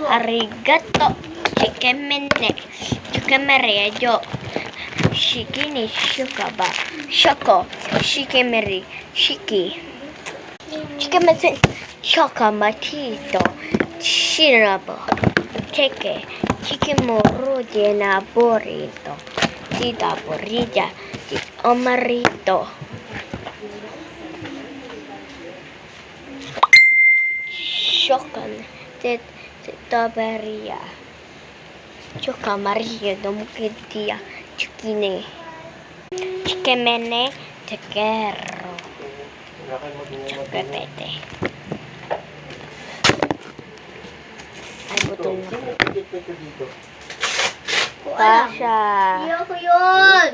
arigato, shikemene, shikemereyo, shikini, shukaba, shoko, shikemeri, shiki, shikemese, shokamatito, shirabo, teke, shikimoro de naborito, tita borilla, omarito. Chocan, tetaberia. Choca Maria do Muquetia, Chiquine. Chiquemene, Tequero. Chocapete. Ay, butong na. Tasha. Hindi ako yun.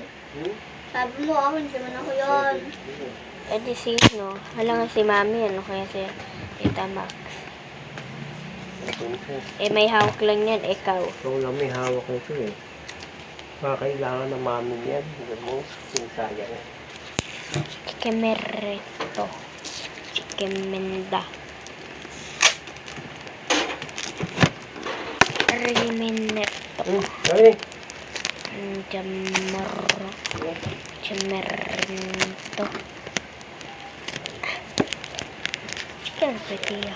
Sabi mo ako, hindi naman ako yun. Eh, di si, no? Hala nga si Mami, ano kaya si Tita Max? Eh, may hawak lang yan, ikaw. Ikaw lang may hawak nito eh. Kailangan ng mami yan. Hindi mo, sinsayang. Chikemereto. Chikemenda. Rimeneto. Ay! Chamorro. Chamerento. Chikerpetia.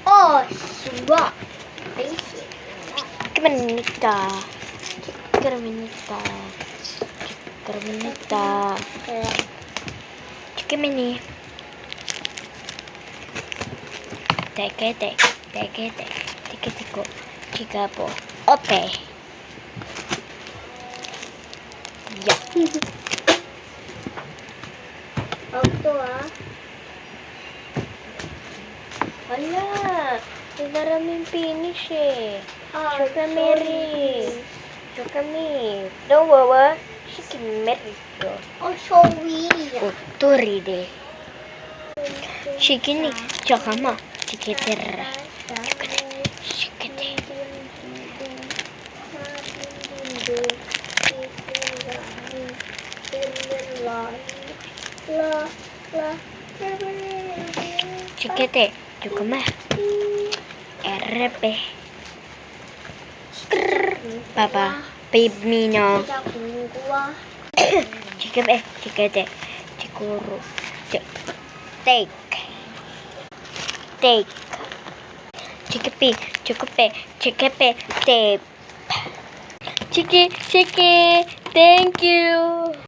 Oh, suba. Chikermenita. Chikermenita. Chikermenita. Chikemeni. Tekete. Tekete. Tiketiko. Chikapo. Okay. Ya. Auto ah. Wala. Maraming finish eh. Chokameri. Chokami. Don't worry. Shikimeri. Oh, sorry. Uturide. Shikini. Chokama. Chikitera. Shikite. Chikite. Chokama. RP. Papa. Pipino. Chikite. Chikite. Chikuru. Take. Take. Chikepe. Chikepe. Chikepe. Tape. Chiki. Chiki. Thank you.